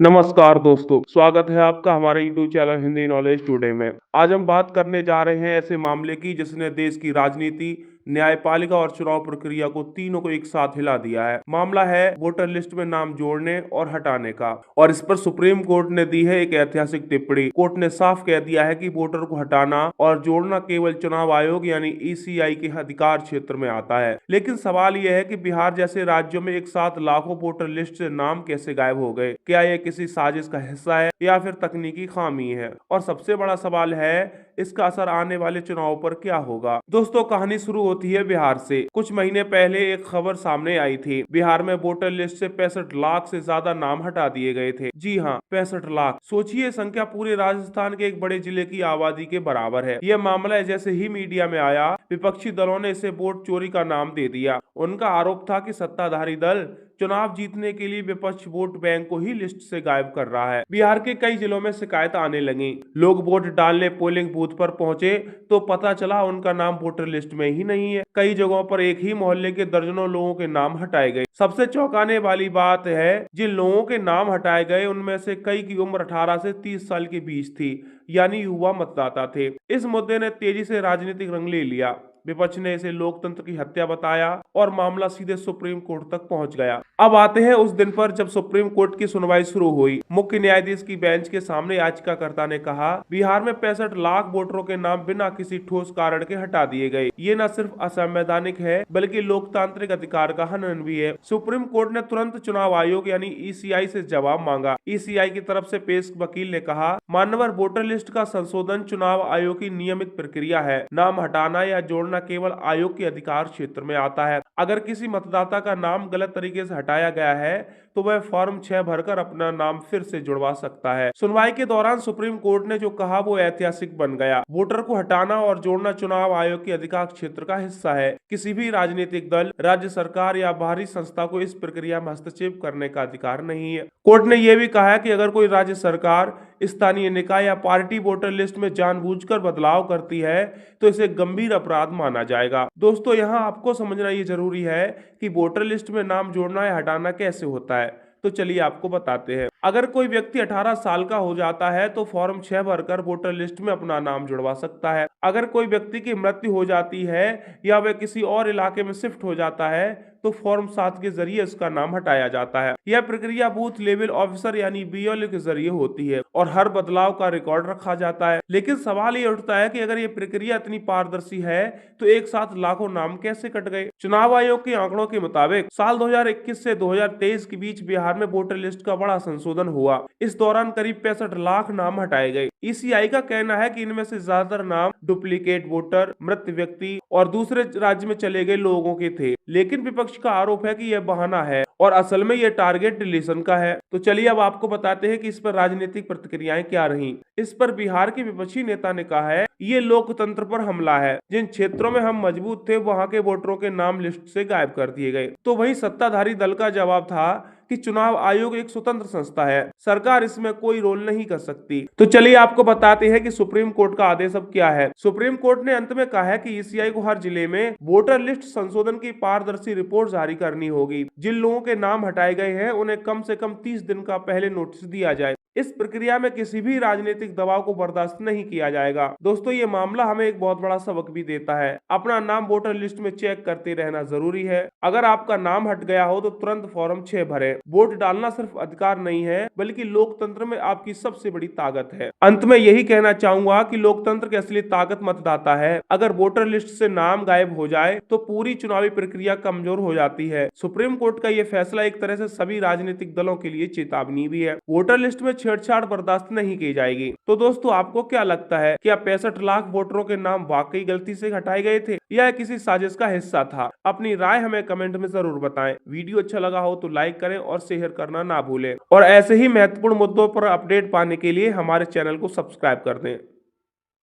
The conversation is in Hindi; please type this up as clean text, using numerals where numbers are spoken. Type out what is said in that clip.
नमस्कार दोस्तों, स्वागत है आपका हमारे YouTube channel Hindi knowledge today में। आज हम बात करने जा रहे हैं ऐसे मामले की जिसने देश की राजनीति, न्यायपालिका और चुनाव प्रक्रिया को तीनों को एक साथ हिला दिया है। मामला है वोटर लिस्ट में नाम जोड़ने और हटाने का, और इस पर सुप्रीम कोर्ट ने दी है एक ऐतिहासिक टिप्पणी। कोर्ट ने साफ कह दिया है कि वोटर को हटाना और जोड़ना केवल चुनाव आयोग यानी ईसीआई के अधिकार क्षेत्र में आता है। लेकिन सवाल यह है कि बिहार जैसे राज्यों में एक साथ लाखों वोटर लिस्ट से नाम कैसे गायब हो गए? क्या ये किसी साजिश का हिस्सा है या फिर तकनीकी खामी है? और सबसे बड़ा सवाल है, इसका असर आने वाले चुनाव पर क्या होगा? दोस्तों, कहानी शुरू होती है बिहार से। कुछ महीने पहले एक खबर सामने आई थी। बिहार में वोटर लिस्ट से 65 लाख से ज्यादा नाम हटा दिए गए थे। जी हाँ, 65 लाख। सोचिए, संख्या पूरे राजस्थान के एक बड़े जिले की आबादी के बराबर है। यह मामला जैसे ही मीडिया में आया, विपक्षी दलों ने इसे वोट चोरी का नाम दे दिया। उनका आरोप था कि सत्ताधारी दल चुनाव जीतने के लिए विपक्ष वोट बैंक को ही लिस्ट से गायब कर रहा है। बिहार के कई जिलों में शिकायत आने लगी। लोग वोट डालने पोलिंग बूथ पर पहुंचे तो पता चला उनका नाम वोटर लिस्ट में ही नहीं है। कई जगहों पर एक ही मोहल्ले के दर्जनों लोगों के नाम हटाए गए। सबसे चौंकाने वाली बात है, जिन लोगों के नाम हटाए गए उनमें से कई की उम्र 18 से 30 साल के बीच थी, यानी युवा मतदाता थे। इस मुद्दे ने तेजी से राजनीतिक रंग ले लिया। विपक्ष ने इसे लोकतंत्र की हत्या बताया और मामला सीधे सुप्रीम कोर्ट तक पहुंच गया। अब आते हैं उस दिन पर जब सुप्रीम कोर्ट की सुनवाई शुरू हुई। मुख्य न्यायाधीश की बेंच के सामने याचिकाकर्ता ने कहा, बिहार में 65 लाख वोटरों के नाम बिना किसी ठोस कारण के हटा दिए गए। ये न सिर्फ असंवैधानिक है बल्कि लोकतांत्रिक अधिकार का हनन भी है। सुप्रीम कोर्ट ने तुरंत चुनाव आयोग यानी ईसीआई से जवाब मांगा। ईसीआई की तरफ से पेश वकील ने कहा, मान्यवर वोटर लिस्ट का संशोधन चुनाव आयोग की नियमित प्रक्रिया है। नाम हटाना या जोड़ना केवल आयोग के अधिकार क्षेत्र में आता है। अगर किसी मतदाता का नाम गलत तरीके से हटाया गया है तो वह फॉर्म 6 भरकर अपना नाम फिर से जुड़वा सकता है। सुनवाई के दौरान सुप्रीम कोर्ट ने जो कहा वो ऐतिहासिक बन गया। वोटर को हटाना और जोड़ना चुनाव आयोग के अधिकार क्षेत्र का हिस्सा है। किसी भी राजनीतिक दल, राज्य सरकार या बाहरी संस्था को इस प्रक्रिया में हस्तक्षेप करने का अधिकार नहीं है। कोर्ट ने यह भी कहा कि अगर कोई राज्य सरकार, स्थानीय निकाय या पार्टी वोटर लिस्ट में जानबूझकर बदलाव करती है तो इसे गंभीर अपराध माना जाएगा। दोस्तों, यहाँ आपको समझना ये जरूरी है कि वोटर लिस्ट में नाम जोड़ना या हटाना कैसे होता है। तो चलिए आपको बताते हैं। अगर कोई व्यक्ति 18 साल का हो जाता है तो फॉर्म 6 भरकर वोटर लिस्ट में अपना नाम जुड़वा सकता है। अगर कोई व्यक्ति की मृत्यु हो जाती है या वह किसी और इलाके में शिफ्ट हो जाता है तो फॉर्म 7 के जरिए उसका नाम हटाया जाता है। यह प्रक्रिया बूथ लेवल ऑफिसर यानी बीएलओ के जरिए होती है और हर बदलाव का रिकॉर्ड रखा जाता है। लेकिन सवाल ये उठता है कि अगर ये प्रक्रिया इतनी पारदर्शी है तो एक साथ लाखों नाम कैसे कट गए? चुनाव आयोग के आंकड़ों के मुताबिक साल 2021 से 2023 के बीच बिहार में वोटर लिस्ट का बड़ा संशोधन हुआ। इस दौरान करीब 65 लाख नाम हटाए गए। ईसीआई का कहना है कि इनमें से ज्यादातर नाम डुप्लीकेट वोटर, मृत व्यक्ति और दूसरे राज्य में चले गए लोगों के थे। लेकिन विपक्ष का आरोप है कि यह बहाना है और असल में यह टारगेट डिलीशन का है। तो चलिए अब आपको बताते हैं कि इस पर राजनीतिक प्रतिक्रियाएं क्या रही। इस पर बिहार के विपक्षी नेता ने कहा है, ये लोकतंत्र पर हमला है। जिन क्षेत्रों में हम मजबूत थे वहां के वोटरों के नाम लिस्ट से गायब कर दिए गए। तो वहीं सत्ताधारी दल का जवाब था कि चुनाव आयोग एक स्वतंत्र संस्था है, सरकार इसमें कोई रोल नहीं कर सकती। तो चलिए आपको बताते हैं कि सुप्रीम कोर्ट का आदेश अब क्या है। सुप्रीम कोर्ट ने अंत में कहा है कि ईसीआई को हर जिले में वोटर लिस्ट संशोधन की पारदर्शी रिपोर्ट जारी करनी होगी। जिन लोगों के नाम हटाए गए हैं उन्हें कम से कम 30 दिन का पहले नोटिस दिया जाए। इस प्रक्रिया में किसी भी राजनीतिक दबाव को बर्दाश्त नहीं किया जाएगा। दोस्तों, ये मामला हमें एक बहुत बड़ा सबक भी देता है। अपना नाम वोटर लिस्ट में चेक करते रहना जरूरी है। अगर आपका नाम हट गया हो तो तुरंत फॉर्म 6 भरें। वोट डालना सिर्फ अधिकार नहीं है बल्कि लोकतंत्र में आपकी सबसे बड़ी ताकत है। अंत में यही कहना चाहूंगा कि लोकतंत्र की असली ताकत मतदाता है। अगर वोटर लिस्ट से नाम गायब हो जाए तो पूरी चुनावी प्रक्रिया कमजोर हो जाती है। सुप्रीम कोर्ट का यह फैसला एक तरह से सभी राजनीतिक दलों के लिए चेतावनी भी है। वोटर लिस्ट में छेड़छाड़ बर्दाश्त नहीं की जाएगी। तो दोस्तों, आपको क्या लगता है, क्या 65 लाख वोटरों के नाम वाकई गलती से हटाए गए थे या किसी साजिश का हिस्सा था? अपनी राय हमें कमेंट में जरूर बताएं। वीडियो अच्छा लगा हो तो लाइक करें और शेयर करना ना भूलें। और ऐसे ही महत्वपूर्ण मुद्दों पर अपडेट पाने के लिए हमारे चैनल को सब्सक्राइब कर दें।